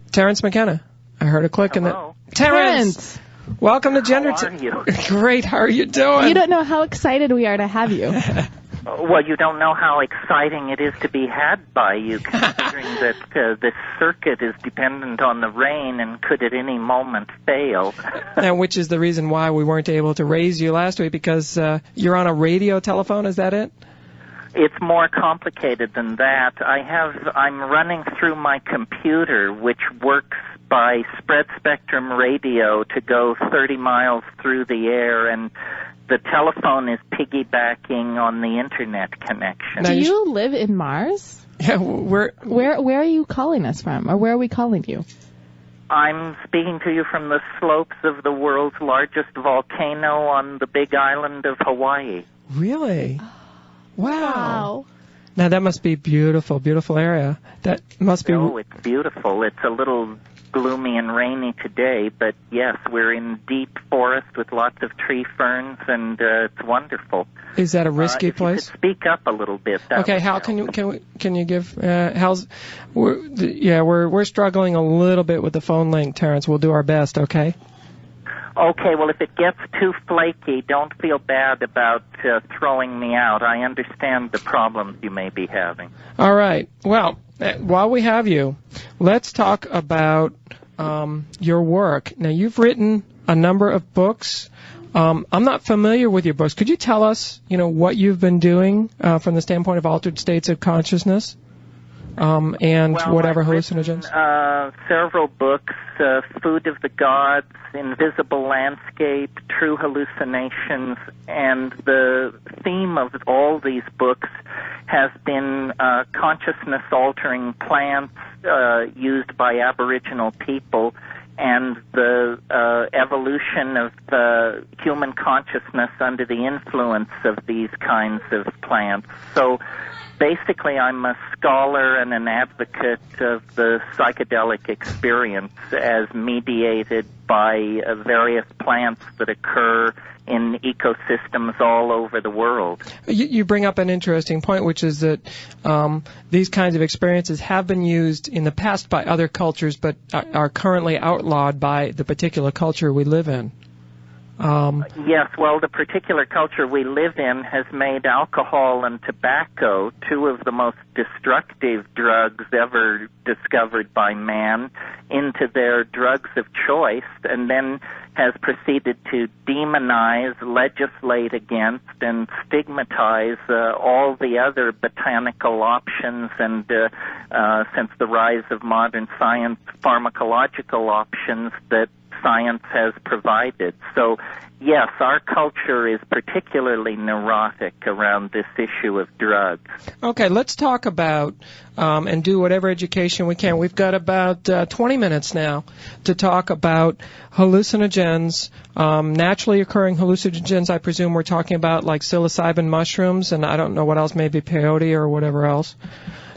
Terence McKenna. I heard a click in the... Terence! Welcome to Gender... How are you? Great, how are you doing? You don't know how excited we are to have you. Well, you don't know how exciting it is to be had by you, considering that this circuit is dependent on the rain and could at any moment fail. And which is the reason why we weren't able to raise you last week, because you're on a radio telephone, is that it? It's more complicated than that. I'm running through my computer, which works by spread spectrum radio to go 30 miles through the air, and the telephone is piggybacking on the internet connection. Do you live in Mars? Yeah, where are you calling us from, or where are we calling you? I'm speaking to you from the slopes of the world's largest volcano on the big island of Hawaii. Really? Wow. Now that must be beautiful, beautiful area. That must be... Oh, it's beautiful. It's a little gloomy and rainy today, but yes, we're in deep forest with lots of tree ferns, and it's wonderful. Is that a risky place? If you could speak up a little bit. Okay, Hal, can you give Hal's? We're struggling a little bit with the phone link, Terence. We'll do our best. Okay. Okay, well, if it gets too flaky, don't feel bad about throwing me out. I understand the problems you may be having. All right. Well, while we have you, let's talk about your work. Now, you've written a number of books. I'm not familiar with your books. Could you tell us, what you've been doing from the standpoint of altered states of consciousness and whatever hallucinogens? Several books, Food of the Gods, Invisible Landscape, True Hallucinations, and the theme of all these books has been consciousness-altering plants used by Aboriginal people and the evolution of human consciousness under the influence of these kinds of plants. So basically, I'm a scholar and an advocate of the psychedelic experience as mediated by various plants that occur in ecosystems all over the world. You bring up an interesting point, which is that these kinds of experiences have been used in the past by other cultures, but are currently outlawed by the particular culture we live in. Yes, well, the particular culture we live in has made alcohol and tobacco two of the most destructive drugs ever discovered by man into their drugs of choice, and then has proceeded to demonize, legislate against, and stigmatize all the other botanical options and, since the rise of modern science, pharmacological options that science has provided. So, yes, our culture is particularly neurotic around this issue of drugs. Okay, let's talk about and do whatever education we can. We've got about 20 minutes now to talk about hallucinogens, naturally occurring hallucinogens. I presume we're talking about like psilocybin mushrooms, and I don't know what else, maybe peyote or whatever else.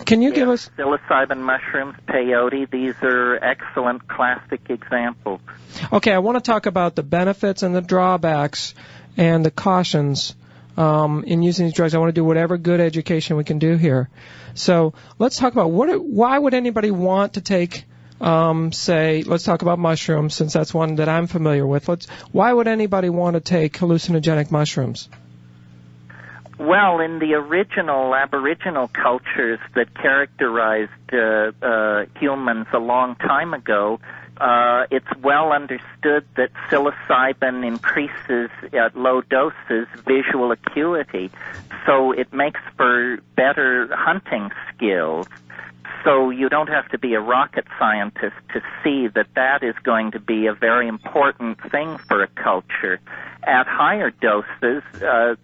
Can you give us... Psilocybin mushrooms, peyote, these are excellent classic examples. Okay, I want to talk about the benefits and the drawbacks and the cautions in using these drugs. I want to do whatever good education we can do here. So let's talk about why would anybody want to take, let's talk about mushrooms, since that's one that I'm familiar with. Why would anybody want to take hallucinogenic mushrooms? Well, in the original Aboriginal cultures that characterized humans a long time ago, it's well understood that psilocybin increases at low doses visual acuity, so it makes for better hunting skills. So you don't have to be a rocket scientist to see that that is going to be a very important thing for a culture. At higher doses,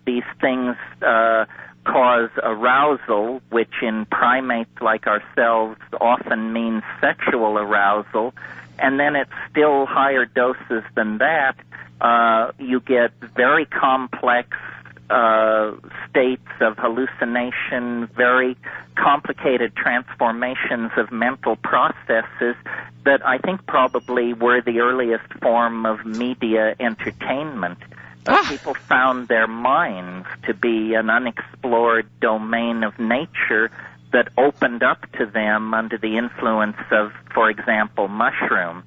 these things cause arousal, which in primates like ourselves often means sexual arousal, and then at still higher doses than that, you get very complex states of hallucination, very complicated transformations of mental processes that I think probably were the earliest form of media entertainment. People found their minds to be an unexplored domain of nature that opened up to them under the influence of, for example, mushrooms.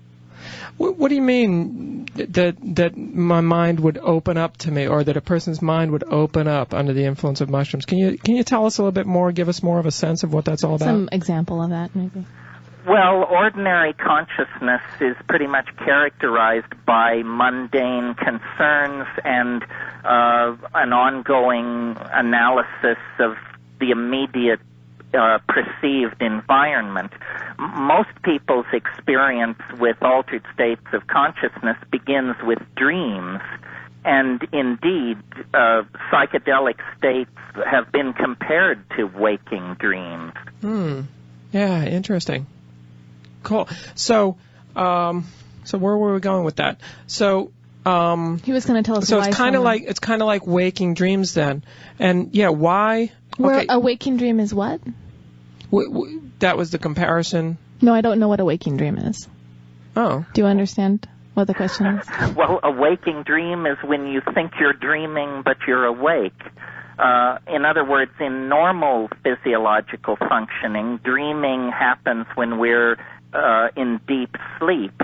What do you mean that my mind would open up to me, or that a person's mind would open up under the influence of mushrooms? Can you tell us a little bit more, give us more of a sense of what that's all about? Some example of that, maybe. Well, ordinary consciousness is pretty much characterized by mundane concerns and an ongoing analysis of the immediate perceived environment. Most people's experience with altered states of consciousness begins with dreams, and indeed, psychedelic states have been compared to waking dreams. Yeah, interesting. Cool. So where were we going with that? So he was going to tell us. So why it's kind of like waking dreams then, and yeah, why? Where a waking dream is what? That was the comparison. No, I don't know what a waking dream is. Oh. Do you understand what the question is? Well, a waking dream is when you think you're dreaming, but you're awake. In other words, in normal physiological functioning, dreaming happens when we're in deep sleep.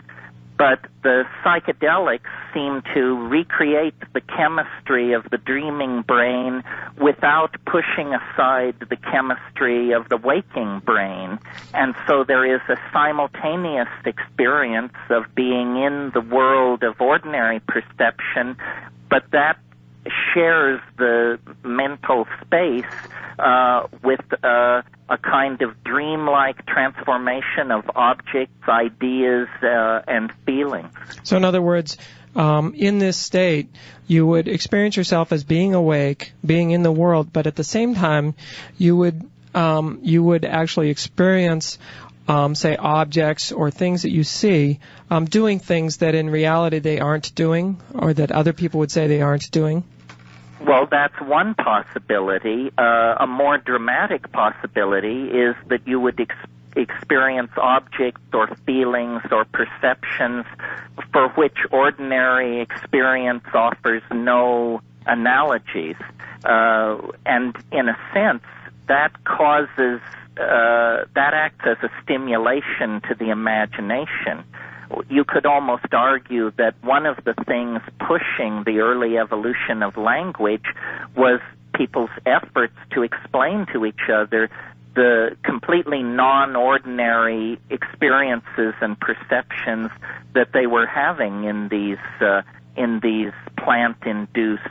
But the psychedelics seem to recreate the chemistry of the dreaming brain without pushing aside the chemistry of the waking brain. And so there is a simultaneous experience of being in the world of ordinary perception, but that shares the mental space with a kind of dreamlike transformation of objects, ideas, and feelings. So in other words, in this state, you would experience yourself as being awake, being in the world, but at the same time, you would actually experience, say, objects or things that you see, doing things that in reality they aren't doing, or that other people would say they aren't doing. Well, that's one possibility. A more dramatic possibility is that you would experience objects or feelings or perceptions for which ordinary experience offers no analogies. And in a sense, that causes, that acts as a stimulation to the imagination. You could almost argue that one of the things pushing the early evolution of language was people's efforts to explain to each other the completely non-ordinary experiences and perceptions that they were having in these plant-induced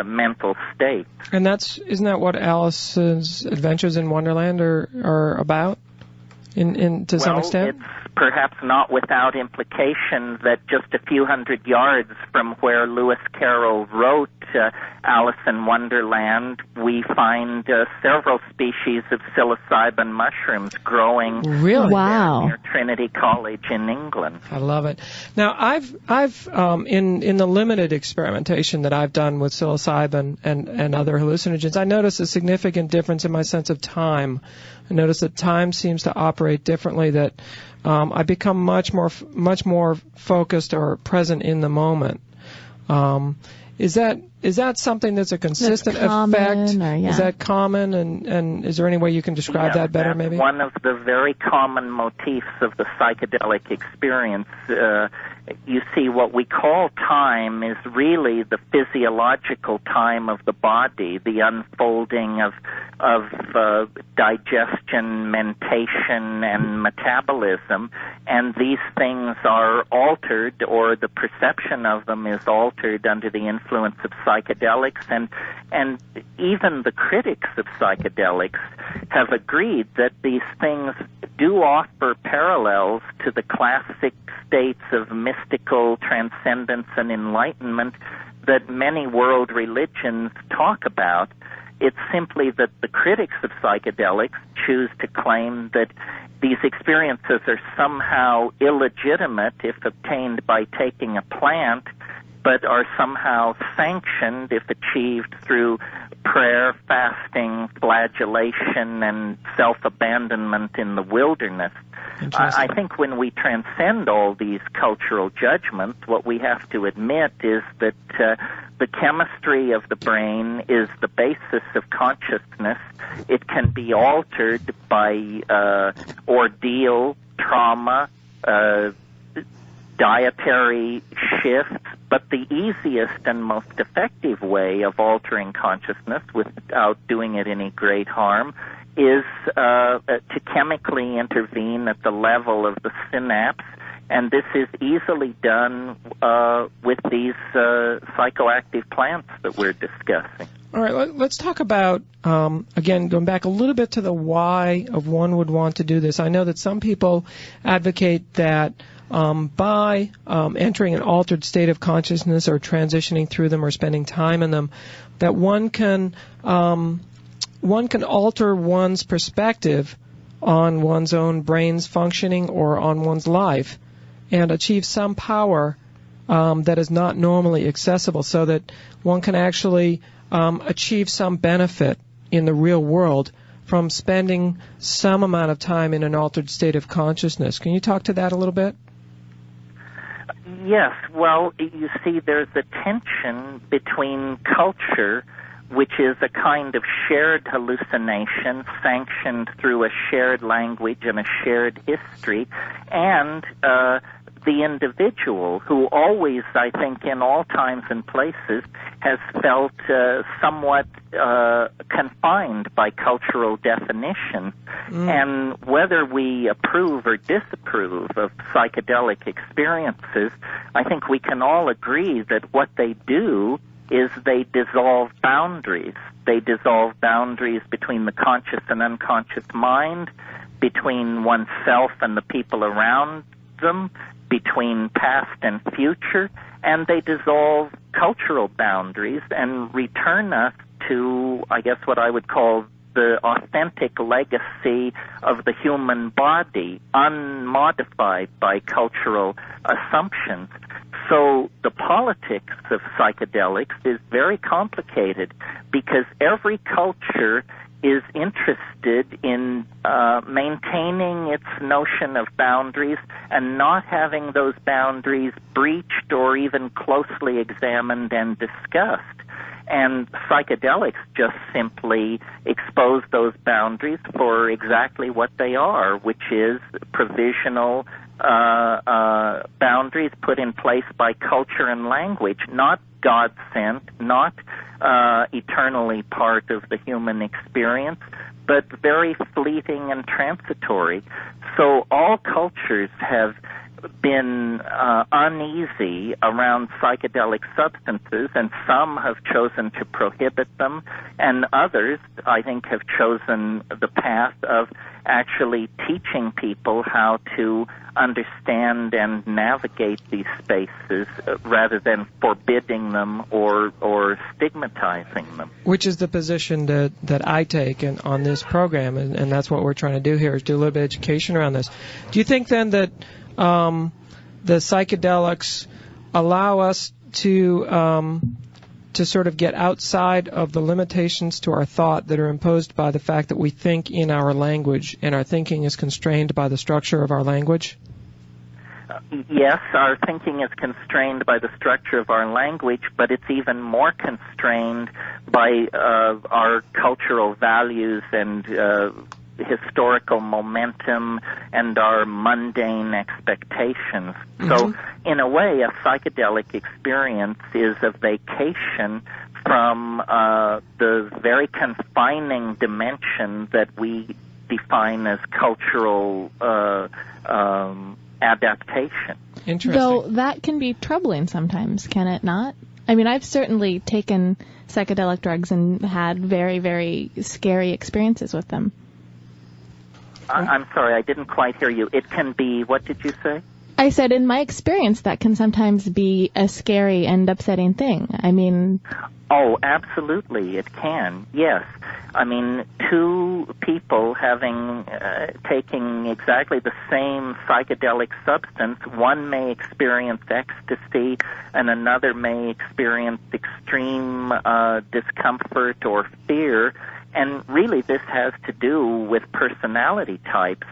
mental states. And isn't that what Alice's Adventures in Wonderland are about? To some extent? It's perhaps not without implication that just a few hundred yards from where Lewis Carroll wrote Alice in Wonderland, we find several species of psilocybin mushrooms growing really? Wow. near Trinity College in England. I love it. Now, I've in the limited experimentation that I've done with psilocybin and other hallucinogens, I noticed a significant difference in my sense of time. I noticed that time seems to operate differently, that I become much more focused or present in the moment. Is that something that's a consistent effect? Yeah. Is that common? And is there any way you can describe that better, that's maybe? One of the very common motifs of the psychedelic experience. You see, what we call time is really the physiological time of the body, the unfolding of digestion, mentation, and metabolism, and these things are altered, or the perception of them is altered under the influence of psychedelics, and even the critics of psychedelics have agreed that these things do offer parallels to the classic states of mystical transcendence and enlightenment that many world religions talk about. It's simply that the critics of psychedelics choose to claim that these experiences are somehow illegitimate if obtained by taking a plant, but are somehow sanctioned if achieved through prayer, fasting, flagellation, and self-abandonment in the wilderness. I think when we transcend all these cultural judgments, what we have to admit is that the chemistry of the brain is the basis of consciousness. It can be altered by ordeal, trauma, dietary shifts, but the easiest and most effective way of altering consciousness without doing it any great harm is to chemically intervene at the level of the synapse, and this is easily done with these psychoactive plants that we're discussing. All right, let's talk about, again, going back a little bit to the why of one would want to do this. I know that some people advocate that by entering an altered state of consciousness or transitioning through them or spending time in them, that one can alter one's perspective on one's own brain's functioning or on one's life and achieve some power that is not normally accessible, so that one can actually achieve some benefit in the real world from spending some amount of time in an altered state of consciousness. Can you talk to that a little bit? Yes. Well, you see, there's a tension between culture, which is a kind of shared hallucination sanctioned through a shared language and a shared history, and the individual, who always, I think, in all times and places, has felt somewhat confined by cultural definition. And whether we approve or disapprove of psychedelic experiences, I think we can all agree that what they do is they dissolve boundaries. They dissolve boundaries between the conscious and unconscious mind, between oneself and the people around them, between past and future, and they dissolve cultural boundaries and return us to, I guess, what I would call the authentic legacy of the human body, unmodified by cultural assumptions. So the politics of psychedelics is very complicated because every culture is interested in maintaining its notion of boundaries and not having those boundaries breached or even closely examined and discussed. And psychedelics just simply expose those boundaries for exactly what they are, which is provisional boundaries put in place by culture and language, not God-sent, not eternally part of the human experience, but very fleeting and transitory. So all cultures have been uneasy around psychedelic substances, and some have chosen to prohibit them, and others, I think, have chosen the path of actually teaching people how to understand and navigate these spaces rather than forbidding them or stigmatizing them. Which is the position that I take on this program, and that's what we're trying to do here, is do a little bit of education around this. Do you think then that the psychedelics allow us to sort of get outside of the limitations to our thought that are imposed by the fact that we think in our language, and our thinking is constrained by the structure of our language? Yes, our thinking is constrained by the structure of our language, but it's even more constrained by our cultural values and historical momentum and our mundane expectations. Mm-hmm. So, in a way, a psychedelic experience is a vacation from the very confining dimension that we define as cultural adaptation. Interesting. Though that can be troubling sometimes, can it not? I mean, I've certainly taken psychedelic drugs and had very, very scary experiences with them. I'm sorry, I didn't quite hear you. It can be, what did you say? I said, in my experience, that can sometimes be a scary and upsetting thing. I mean... Oh, absolutely, it can, yes. I mean, two people taking exactly the same psychedelic substance, one may experience ecstasy and another may experience extreme discomfort or fear, And really this has to do with personality types.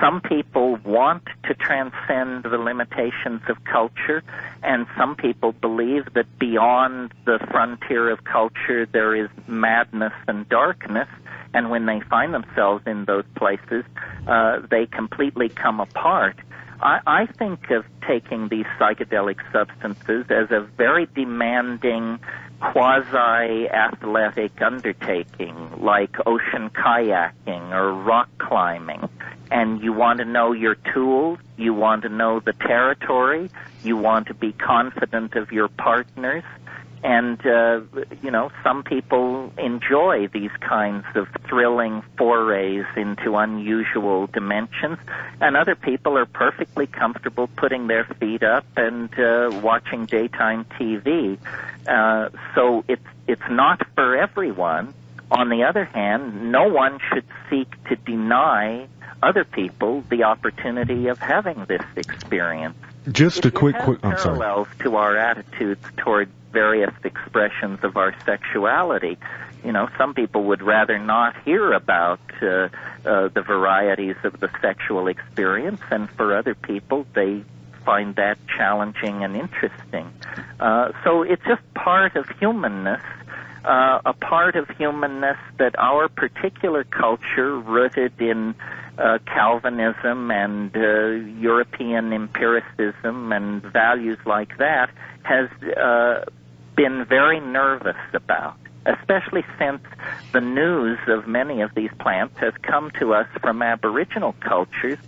Some people want to transcend the limitations of culture, and some people believe that beyond the frontier of culture there is madness and darkness, and when they find themselves in those places, they completely come apart. I think of taking these psychedelic substances as a very demanding quasi-athletic undertaking, like ocean kayaking or rock climbing. And you want to know your tools, you want to know the territory, you want to be confident of your partners. And, some people enjoy these kinds of thrilling forays into unusual dimensions, and other people are perfectly comfortable putting their feet up and watching daytime TV. So it's not for everyone. On the other hand, no one should seek to deny other people the opportunity of having this experience. Just a quick, I'm sorry. Parallels to our attitudes toward various expressions of our sexuality. Some people would rather not hear about the varieties of the sexual experience, and for other people, they find that challenging and interesting. So it's just part of humanness, a part of humanness that our particular culture, rooted in Calvinism and European empiricism and values like that, has been very nervous about, especially since the news of many of these plants has come to us from Aboriginal cultures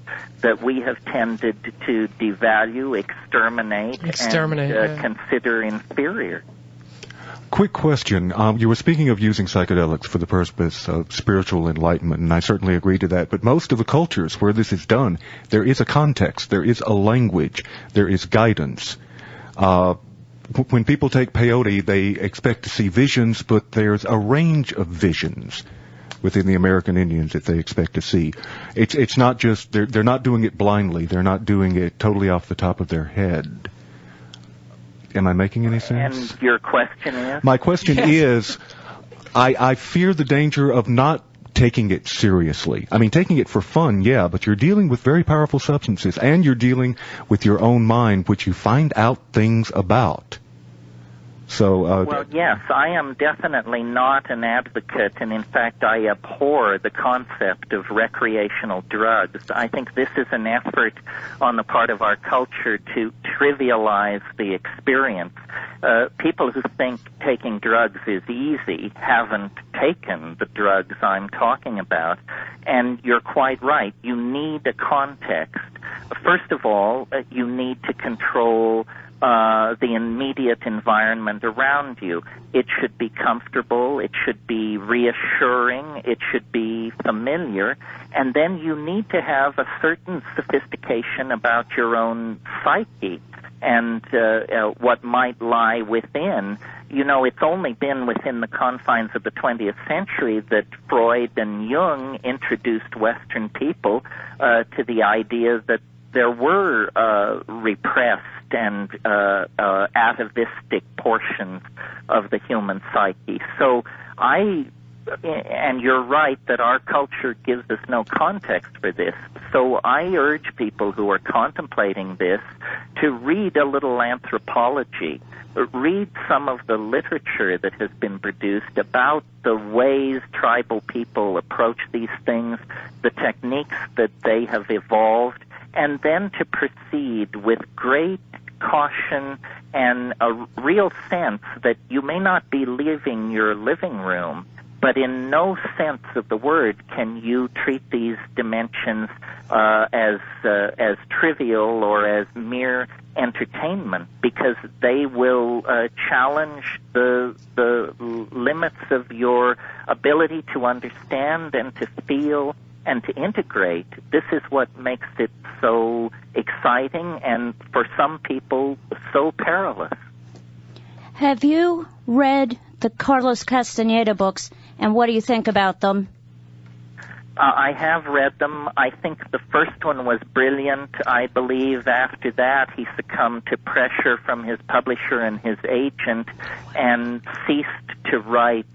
that we have tended to devalue, exterminate and consider inferior. Quick question. You were speaking of using psychedelics for the purpose of spiritual enlightenment, and I certainly agree to that. But most of the cultures where this is done, there is a context, there is a language, there is guidance. When people take peyote, they expect to see visions, but there's a range of visions within the American Indians that they expect to see. It's not just, they're not doing it blindly. They're not doing it totally off the top of their head. Am I making any sense? And your question is? My question is, I fear the danger of not taking it seriously. I mean, taking it for fun, yeah, but you're dealing with very powerful substances, and you're dealing with your own mind, which you find out things about. So, well, yes, I am definitely not an advocate, and in fact, I abhor the concept of recreational drugs. I think this is an effort on the part of our culture to trivialize the experience. People who think taking drugs is easy haven't taken the drugs I'm talking about, and you're quite right. You need a context. First of all, you need to control the immediate environment around you. It should be comfortable, it should be reassuring, it should be familiar, and then you need to have a certain sophistication about your own psyche and what might lie within. It's only been within the confines of the 20th century that Freud and Jung introduced Western people to the idea that there were repressed and atavistic portions of the human psyche. So and you're right that our culture gives us no context for this. So I urge people who are contemplating this to read a little anthropology, read some of the literature that has been produced about the ways tribal people approach these things, the techniques that they have evolved, and then to proceed with great caution and a real sense that you may not be leaving your living room, but in no sense of the word can you treat these dimensions as trivial or as mere entertainment, because they will challenge the limits of your ability to understand and to feel and to integrate. This is what makes it so exciting and, for some people, so perilous. Have you read the Carlos Castaneda books, and what do you think about them? I have read them. I think the first one was brilliant. I believe after that he succumbed to pressure from his publisher and his agent and ceased to write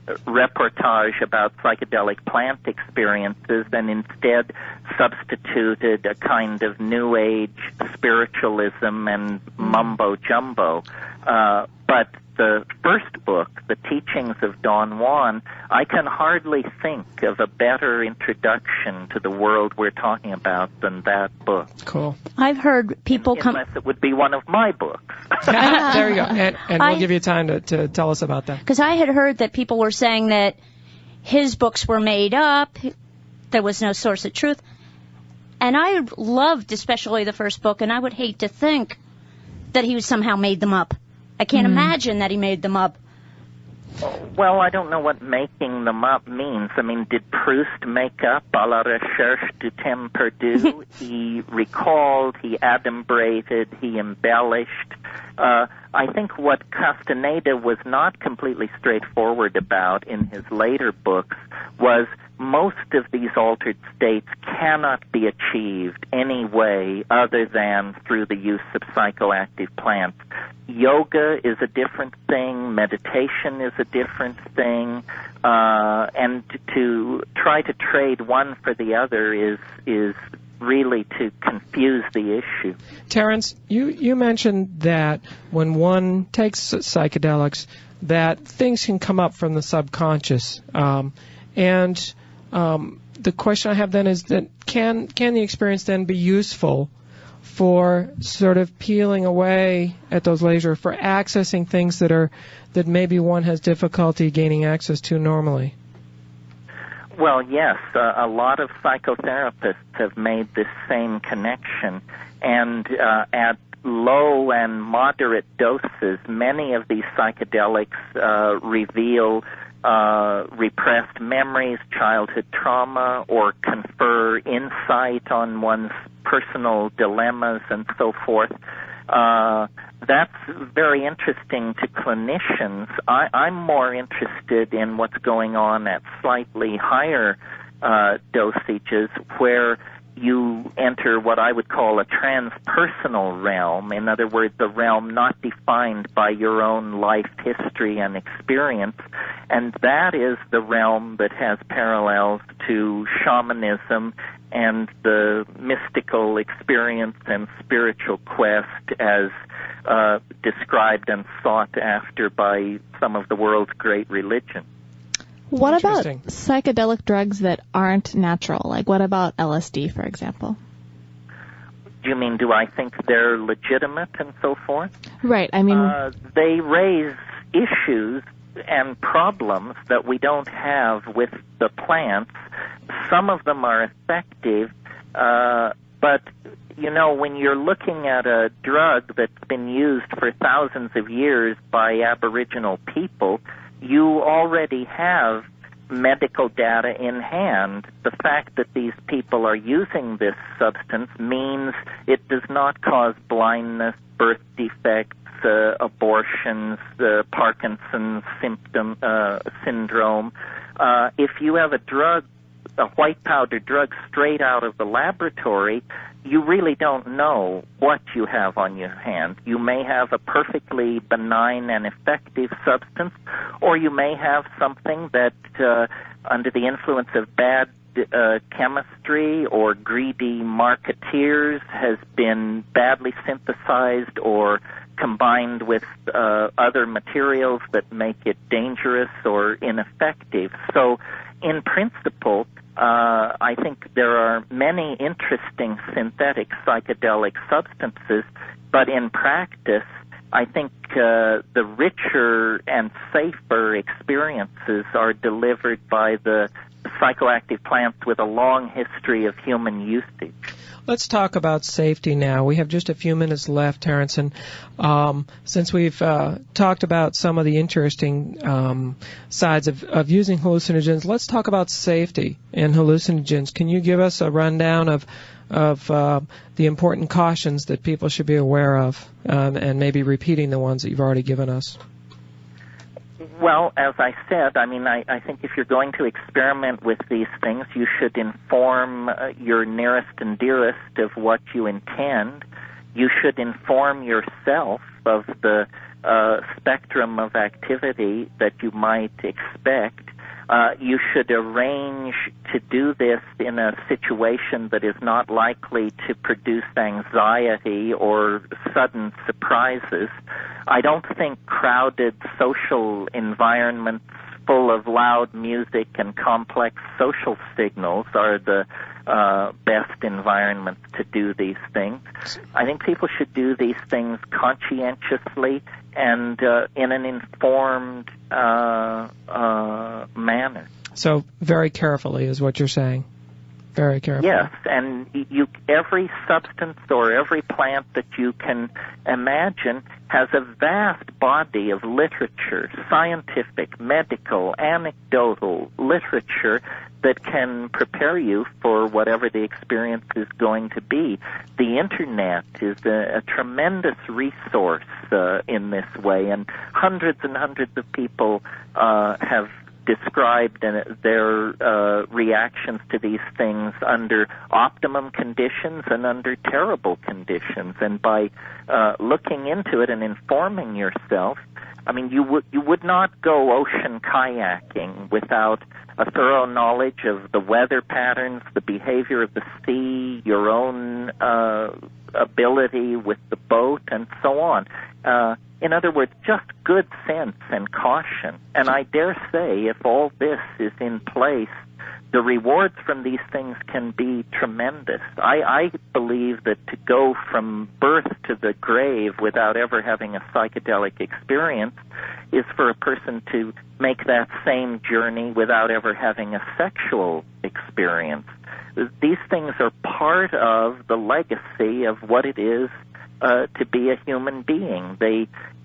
reportage about psychedelic plant experiences and instead substituted a kind of New Age spiritualism and mumbo-jumbo. But the first book, The Teachings of Don Juan, I can hardly think of a better introduction to the world we're talking about than that book. Cool. I've heard people come... Unless it would be one of my books. There you go. And we'll give you time to tell us about that. Because I had heard that people were saying that his books were made up, there was no source of truth. And I loved especially the first book, and I would hate to think that he somehow made them up. I can't imagine that he made them up. Well, I don't know what making them up means. I mean, did Proust make up à la recherche du temps perdu? He recalled, he adumbrated, he embellished. I think what Castaneda was not completely straightforward about in his later books was most of these altered states cannot be achieved any way other than through the use of psychoactive plants. Yoga is a different thing, meditation is a different thing, and to try to trade one for the other is really to confuse the issue. Terence, you mentioned that when one takes psychedelics, that things can come up from the subconscious, and the question I have then is that can the experience then be useful for sort of peeling away at those layers, or for accessing things that maybe one has difficulty gaining access to normally? Well, yes, a lot of psychotherapists have made this same connection, and at low and moderate doses, many of these psychedelics reveal repressed memories, childhood trauma, or confer insight on one's personal dilemmas and so forth. That's very interesting to clinicians. I'm more interested in what's going on at slightly higher dosages, where you enter what I would call a transpersonal realm. In other words, a realm not defined by your own life history and experience. And that is the realm that has parallels to shamanism and the mystical experience and spiritual quest as described and sought after by some of the world's great religions. What about psychedelic drugs that aren't natural? Like, what about LSD, for example? Do you mean, do I think they're legitimate and so forth? Right, I mean... they raise issues and problems that we don't have with the plants. Some of them are effective, but, you know, when you're looking at a drug that's been used for thousands of years by Aboriginal people, you already have medical data in hand. The fact that these people are using this substance means it does not cause blindness, birth defects, abortions, Parkinson's syndrome. If you have a drug, a white powder drug straight out of the laboratory, you really don't know what you have on your hand. You may have a perfectly benign and effective substance, or you may have something that, under the influence of bad chemistry or greedy marketeers, has been badly synthesized or combined with other materials that make it dangerous or ineffective. So, in principle, I think there are many interesting synthetic psychedelic substances, but in practice, I think the richer and safer experiences are delivered by the psychoactive plants with a long history of human usage. Let's talk about safety now. We have just a few minutes left, Terence, and since we've talked about some of the interesting sides of using hallucinogens, let's talk about safety in hallucinogens. Can you give us a rundown of the important cautions that people should be aware of, and maybe repeating the ones that you've already given us? Well, as I said, I think if you're going to experiment with these things, you should inform your nearest and dearest of what you intend. You should inform yourself of the spectrum of activity that you might expect. You should arrange to do this in a situation that is not likely to produce anxiety or sudden surprises. I don't think crowded social environments full of loud music and complex social signals are the best environments to do these things. I think people should do these things conscientiously and in an informed manner. So very carefully is what you're saying. Very carefully. Yes, and every substance or every plant that you can imagine has a vast body of literature, scientific, medical, anecdotal literature that can prepare you for whatever the experience is going to be. The Internet is a tremendous resource in this way, and hundreds of people have described their reactions to these things under optimum conditions and under terrible conditions. And by looking into it and informing yourself, I mean, you would not go ocean kayaking without a thorough knowledge of the weather patterns, the behavior of the sea, your own ability with the boat, and so on. In other words, just good sense and caution. And I dare say if all this is in place, the rewards from these things can be tremendous. I believe that to go from birth to the grave without ever having a psychedelic experience is for a person to make that same journey without ever having a sexual experience. These things are part of the legacy of what it is to be a human being.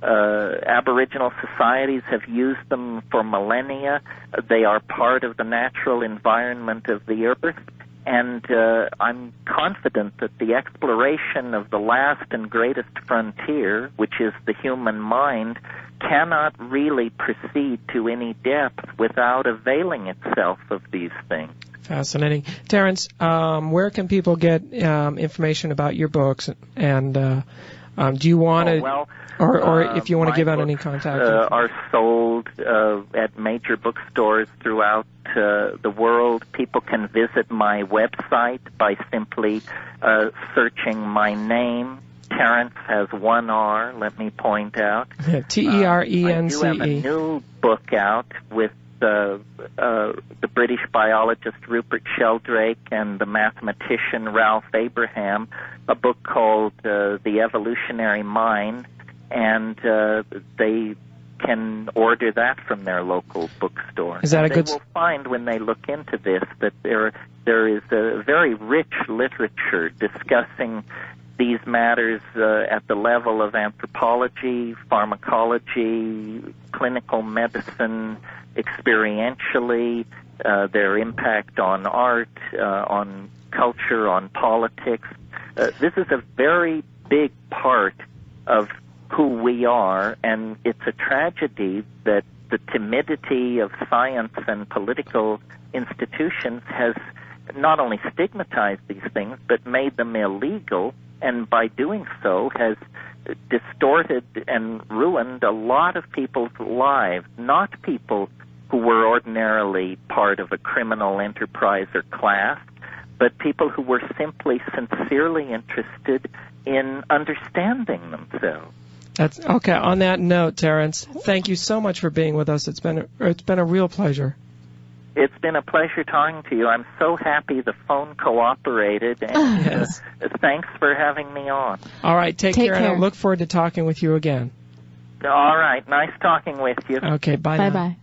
Aboriginal societies have used them for millennia. They are part of the natural environment of the earth, and I'm confident that the exploration of the last and greatest frontier, which is the human mind, cannot really proceed to any depth without availing itself of these things. Fascinating. Terence, where can people get information about your books? And do you want to, or if you want to give out any contact? Are sold at major bookstores throughout the world. People can visit my website by simply searching my name. Terence has one R, let me point out. Terence. I do have a new book out with the British biologist Rupert Sheldrake and the mathematician Ralph Abraham, a book called The Evolutionary Mind, and they can order that from their local bookstore. Is that a good? They will find when they look into this that there is a very rich literature discussing these matters at the level of anthropology, pharmacology, clinical medicine, experientially, their impact on art, on culture, on politics. This is a very big part of who we are, and it's a tragedy that the timidity of science and political institutions has not only stigmatized these things, but made them illegal, and by doing so has distorted and ruined a lot of people's lives, not people who were ordinarily part of a criminal enterprise or class, but people who were simply sincerely interested in understanding themselves. That's okay. On that note, Terence, thank you so much for being with us. It's been a real pleasure. It's been a pleasure talking to you. I'm so happy the phone cooperated, and yes. Thanks for having me on. All right, take care, and I look forward to talking with you again. All right, nice talking with you. Okay, bye. Bye-bye.